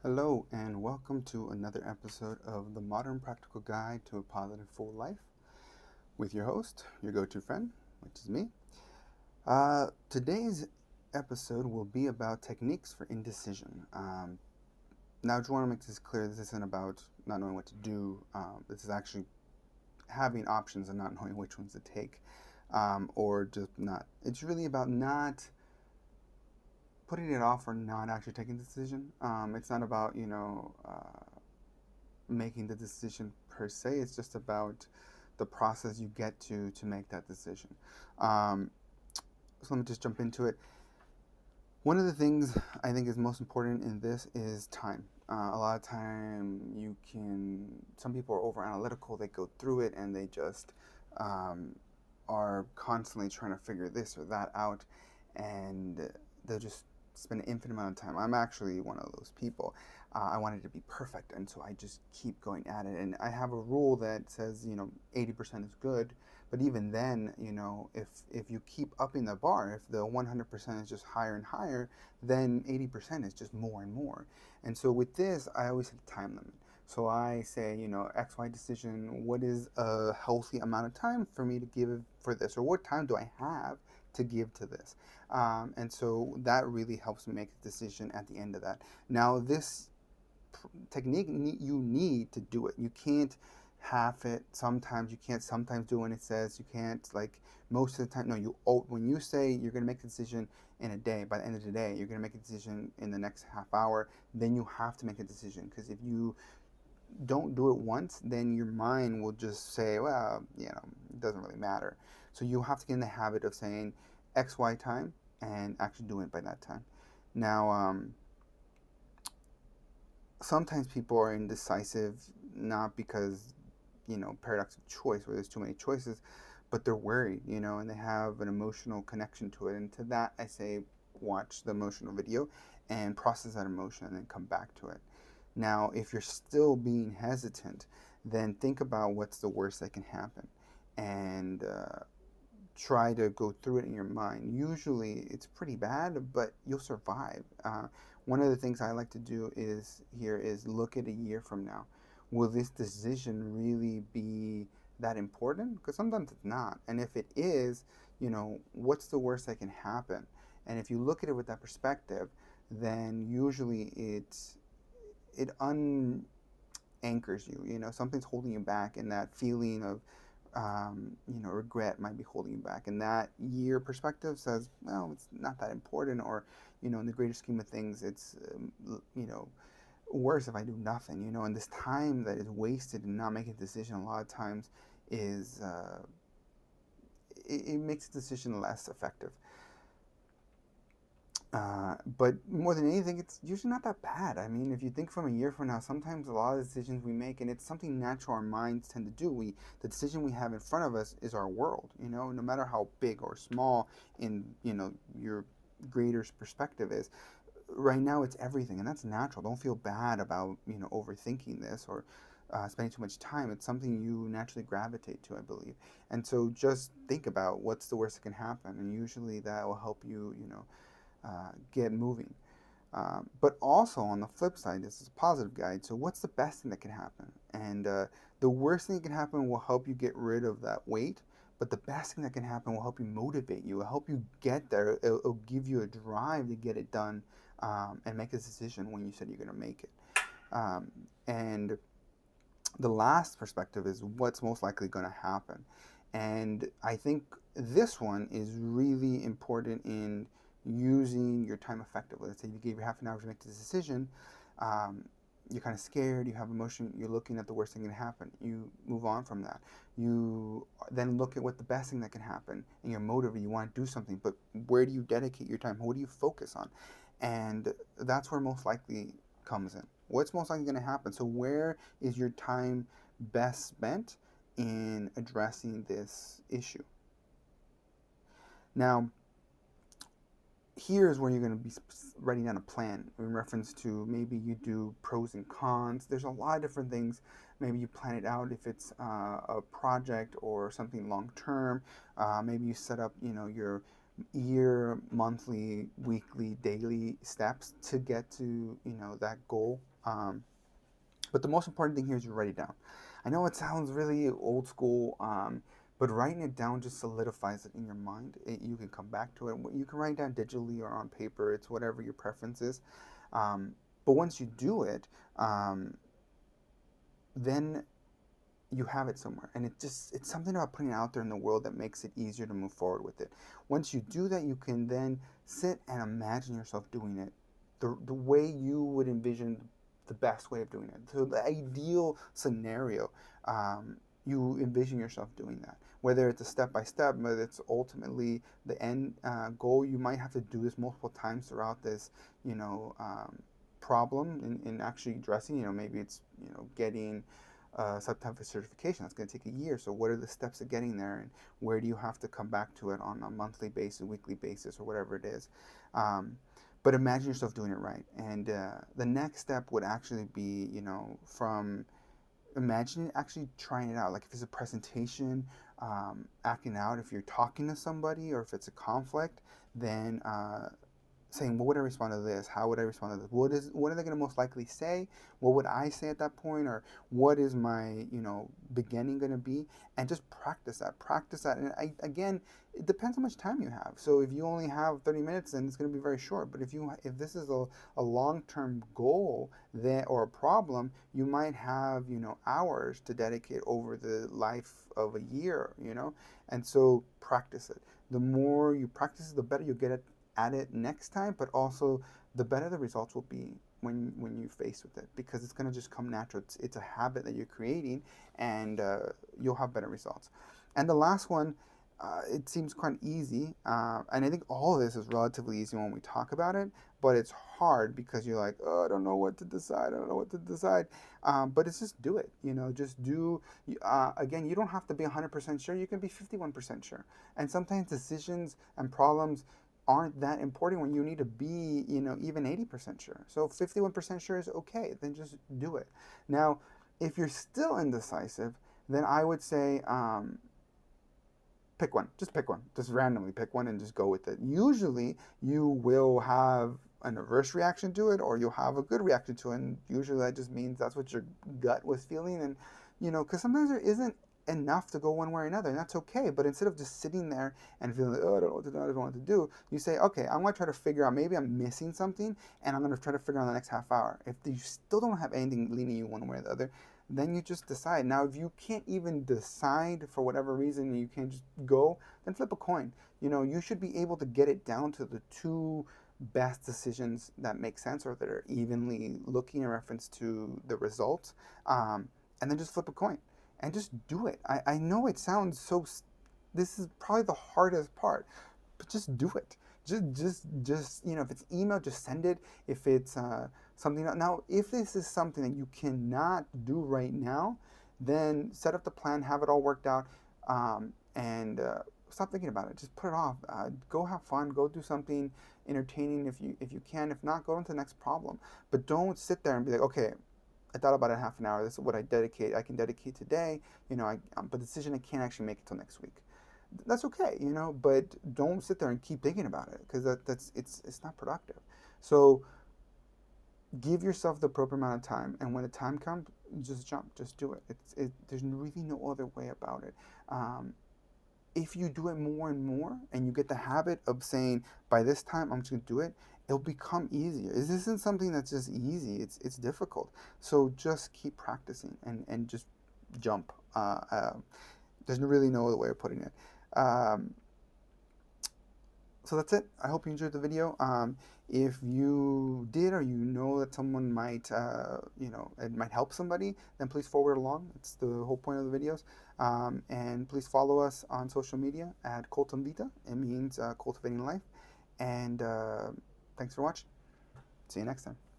Hello, and welcome to another episode of the Modern Practical Guide to a Positive Full Life with your host, your go to friend, which is me. Today's episode will be about techniques for indecision. Now, I just want to make this clear this isn't about not knowing what to do. This is actually having options and not knowing which ones to take, or just not. It's really about not putting it off or not actually taking the decision. It's not about, making the decision per se. It's just about the process you get to make that decision. Um, so let me just jump into it. One of the things I think is most important in this is time. A lot of time you can. Some people are over analytical. They go through it and they just um, are constantly trying to figure this or that out, and they'll just spend an infinite amount of time. I'm actually one of those people. I want it to be perfect, and so I just keep going at it. And I have a rule that says, 80% is good, but even then, if you keep upping the bar, if the 100% is just higher and higher, then 80% is just more and more. And so with this, I always set a time limit. So I say, XY decision, what is a healthy amount of time for me to give for this? Or what time do I have to give to this? And so that really helps me make a decision at the end of that. Now, this technique, you need to do it. You can't half it. Sometimes you can't. Sometimes do when it says you can't. Like most of the time, no. When you say you're going to make a decision in a day, by the end of the day, you're going to make a decision in the next half hour. Then you have to make a decision, because if you don't do it once, then your mind will just say, well, it doesn't really matter. So you have to get in the habit of saying X Y time and actually doing it by that time. Now, sometimes people are indecisive, not because, paradox of choice, where there's too many choices, but they're worried, and they have an emotional connection to it. And to that, I say, watch the emotional video and process that emotion and then come back to it. Now, if you're still being hesitant, then think about what's the worst that can happen, and try to go through it in your mind. Usually it's pretty bad, but you'll survive. One of the things I like to do is look at a year from now. Will this decision really be that important? Because sometimes it's not. And if it is, what's the worst that can happen? And if you look at it with that perspective, then usually it anchors you. Something's holding you back, and that feeling of regret might be holding you back. And that year perspective says, well, it's not that important, or, in the greater scheme of things, it's, worse if I do nothing, and this time that is wasted in not making a decision a lot of times is, it makes the decision less effective. But more than anything, it's usually not that bad. I mean, if you think from a year from now, sometimes a lot of decisions we make, and it's something natural our minds tend to do. The decision we have in front of us is our world. No matter how big or small in your greater perspective is. Right now, it's everything, and that's natural. Don't feel bad about overthinking this, or spending too much time. It's something you naturally gravitate to, I believe. And so just think about what's the worst that can happen, and usually that will help you, get moving. But also on the flip side, this is a positive guide. So what's the best thing that can happen? And the worst thing that can happen will help you get rid of that weight. But the best thing that can happen will help you motivate you. Will help you get there. It'll give you a drive to get it done, and make a decision when you said you're going to make it. And the last perspective is what's most likely going to happen. And I think this one is really important in using your time effectively. Let's say you gave your half an hour to make this decision. Um, you're kind of scared, you have emotion, you're looking at the worst thing that can happen. You move on from that. You then look at what the best thing that can happen, and you're motivated, you want to do something, but where do you dedicate your time? What do you focus on? And that's where most likely comes in. What's most likely going to happen? So, where is your time best spent in addressing this issue? Now, here's where you're going to be writing down a plan in reference to, maybe you do pros and cons. There's a lot of different things. Maybe you plan it out if it's a project or something long term. Maybe you set up, your year, monthly, weekly, daily steps to get to, that goal. Um, but the most important thing here is you write it down. I know it sounds really old school, but writing it down just solidifies it in your mind. You can come back to it. You can write it down digitally or on paper. It's whatever your preference is. Um, but once you do it, um, then you have it somewhere, and it's something about putting it out there in the world that makes it easier to move forward with it. Once you do that, you can then sit and imagine yourself doing it the way you would envision the best way of doing it, so the ideal scenario. You envision yourself doing that, whether it's a step by step, whether it's ultimately the end goal. You might have to do this multiple times throughout this, you know um, problem in actually addressing. Maybe it's getting some type of certification that's going to take a year. So what are the steps of getting there, and where do you have to come back to it on a monthly basis, weekly basis, or whatever it is? Um, but imagine yourself doing it right. And the next step would actually be, from imagining actually trying it out. Like if it's a presentation, acting out. If you're talking to somebody, or if it's a conflict, then saying, what would I respond to this? How would I respond to this? What are they going to most likely say? What would I say at that point? Or what is my, beginning going to be? And just practice that. And again, it depends how much time you have. So if you only have 30 minutes, then it's going to be very short. But if this is a long-term goal that, or a problem, you might have, hours to dedicate over the life of a year. And so practice it. The more you practice it, the better you get at it next time, but also the better the results will be when you face with it, because it's going to just come natural. It's a habit that you're creating, and you'll have better results. And the last one, it seems quite easy, and I think all of this is relatively easy when we talk about it, but it's hard because you're like, oh, I don't know what to decide. I don't know what to decide. But it's just do it. Just do. Again, you don't have to be 100% sure. You can be 51% sure. And sometimes decisions and problems aren't that important when you need to be, even 80% sure. So 51% sure is okay. Then just do it. Now, if you're still indecisive, then I would say, pick one. Just pick one. Just randomly pick one and just go with it. Usually, you will have an adverse reaction to it, or you'll have a good reaction to it. And usually, that just means that's what your gut was feeling. And, because sometimes there isn't enough to go one way or another, and that's okay. But instead of just sitting there and feeling like, oh, I don't know what to do, I don't know what to do, you say, okay, I'm going to try to figure out, maybe I'm missing something, and I'm going to try to figure out the next half hour. If you still don't have anything leaning you one way or the other, then you just decide. Now, if you can't even decide for whatever reason, you can't just go, then flip a coin. You should be able to get it down to the two best decisions that make sense, or that are evenly looking in reference to the results, and then just flip a coin and just do it. I know it sounds so. This is probably the hardest part, but just do it. Just if it's email, just send it. If it's something now, if this is something that you cannot do right now, then set up the plan, have it all worked out, and stop thinking about it. Just put it off. Go have fun. Go do something entertaining if you can. If not, go on to the next problem. But don't sit there and be like, okay, I thought about it half an hour. This is what I can dedicate today. But the decision I can't actually make it till next week. That's okay, but don't sit there and keep thinking about it, because it's not productive. So give yourself the appropriate amount of time, and when the time comes, just jump, just do it. There's really no other way about it. If you do it more and more, and you get the habit of saying, by this time I'm just going to do it, it'll become easier. This isn't something that's just easy. It's difficult. So just keep practicing, and just jump. There's really no other way of putting it. Um, so that's it. I hope you enjoyed the video. If you did, or that someone might, it might help somebody, then please forward along. It's the whole point of the videos. And please follow us on social media at Cultum Vita. It means cultivating life. And thanks for watching. See you next time.